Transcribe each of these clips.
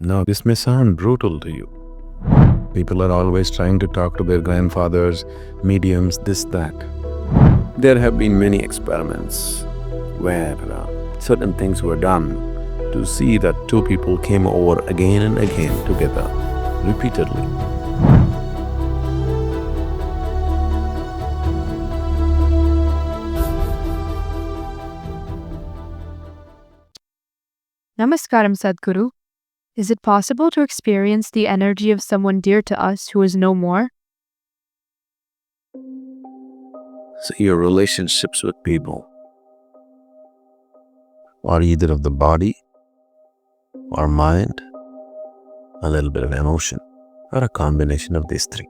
Now, this may sound brutal to you. People are always trying to talk to their grandfathers, mediums, this, that. There have been many experiments where certain things were done to see that two people came over again and again together, repeatedly. Namaskaram, Sadhguru. Is it possible to experience the energy of someone dear to us who is no more? So your relationships with people are either of the body or mind, a little bit of emotion, or a combination of these three.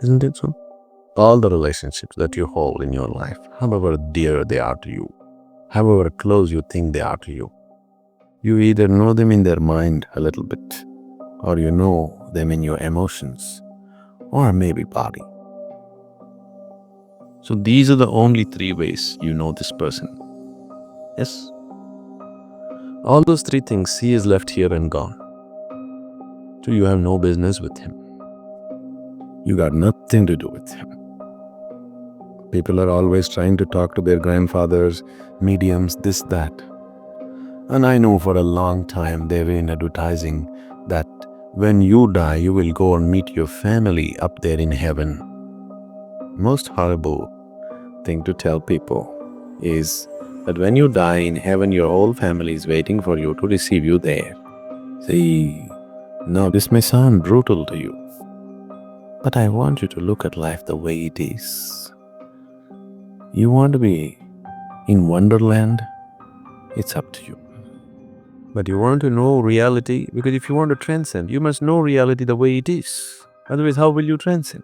Isn't it so? All the relationships that you hold in your life, however dear they are to you, however close you think they are to you, you either know them in their mind a little bit, or you know them in your emotions, or maybe body. So these are the only three ways you know this person. Yes? All those three things, he is left here and gone. So you have no business with him. You got nothing to do with him. People are always trying to talk to their grandfathers, mediums, this, that. And I know for a long time they've been advertising that when you die, you will go and meet your family up there in heaven. Most horrible thing to tell people is that when you die in heaven, your whole family is waiting for you to receive you there. See, now this may sound brutal to you, but I want you to look at life the way it is. You want to be in Wonderland? It's up to you. But you want to know reality, because if you want to transcend, you must know reality the way it is. Otherwise, how will you transcend?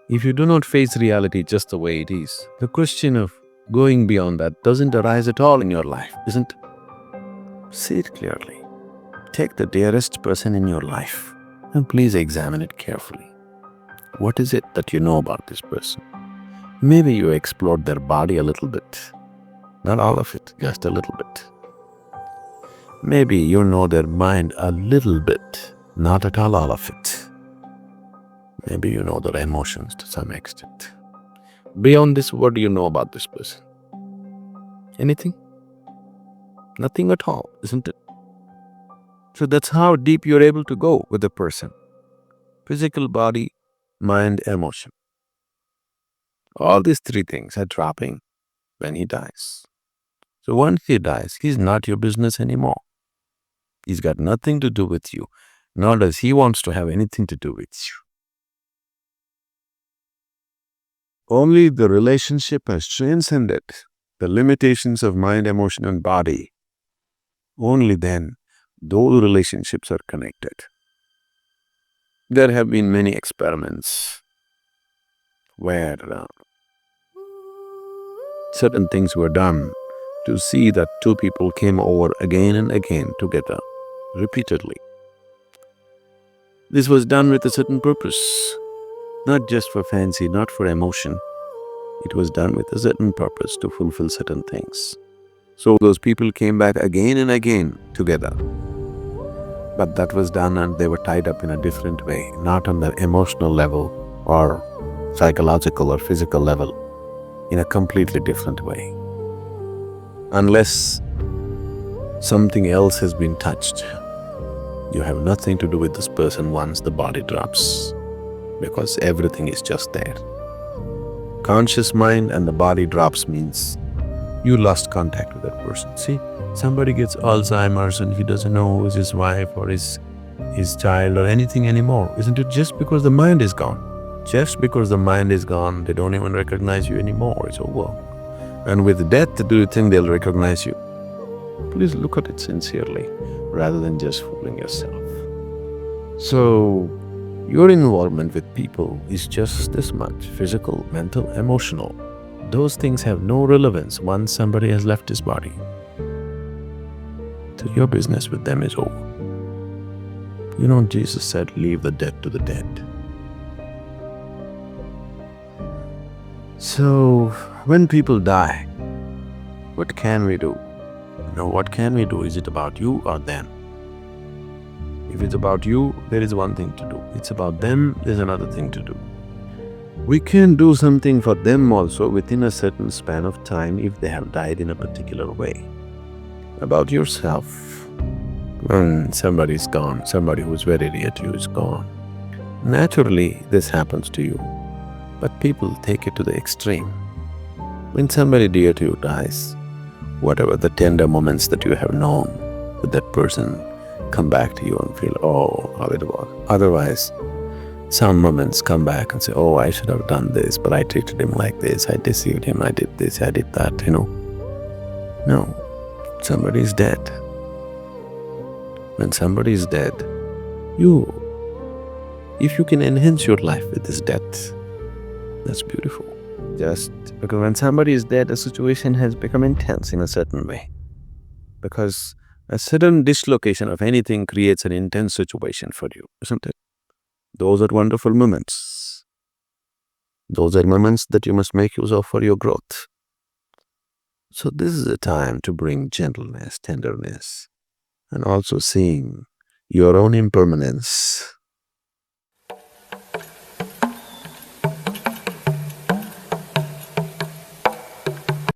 If you do not face reality just the way it is, the question of going beyond that doesn't arise at all in your life, isn't it? See it clearly. Take the dearest person in your life and please examine it carefully. What is it that you know about this person? Maybe you explored their body a little bit. Not all of it, just a little bit. Maybe you know their mind a little bit, not at all of it. Maybe you know their emotions to some extent. Beyond this, what do you know about this person? Anything? Nothing at all, isn't it? So that's how deep you're able to go with a person. Physical body, mind, emotion. All these three things are dropping when he dies. So once he dies, he's not your business anymore. He's got nothing to do with you, nor does he wants to have anything to do with you. Only the relationship has transcended the limitations of mind, emotion, and body. Only then those relationships are connected. There have been many experiments where certain things were done to see that two people came over again and again together, repeatedly. This was done with a certain purpose, not just for fancy, not for emotion. It was done with a certain purpose to fulfill certain things. So those people came back again and again together. But that was done and they were tied up in a different way, not on the emotional level or psychological or physical level, in a completely different way. Unless something else has been touched, you have nothing to do with this person once the body drops, because everything is just there. Conscious mind and the body drops means you lost contact with that person. See, somebody gets Alzheimer's and he doesn't know who is his wife or his child or anything anymore. Isn't it just because the mind is gone? Just because the mind is gone, they don't even recognize you anymore. It's over. And with death, do you think they'll recognize you? Please look at it sincerely, rather than just fooling yourself. So, your involvement with people is just this much: physical, mental, emotional. Those things have no relevance once somebody has left his body. So your business with them is over. You know, Jesus said, leave the dead to the dead. So, when people die, what can we do? What can we do? Is it about you or them? If it's about you, there is one thing to do. It's about them, there's another thing to do. We can do something for them also within a certain span of time if they have died in a particular way. About yourself, when somebody is gone, somebody who's very dear to you is gone, naturally this happens to you, but people take it to the extreme. When somebody dear to you dies, whatever the tender moments that you have known with that person come back to you and feel, oh, how it was. Otherwise, some moments come back and say, oh, I should have done this, but I treated him like this, I deceived him, I did this, I did that, No, somebody is dead. When somebody is dead, if you can enhance your life with this death, that's beautiful. Just because when somebody is dead, a situation has become intense in a certain way. Because a sudden dislocation of anything creates an intense situation for you, isn't it? Those are wonderful moments. Those are moments that you must make use of for your growth. So this is a time to bring gentleness, tenderness, and also seeing your own impermanence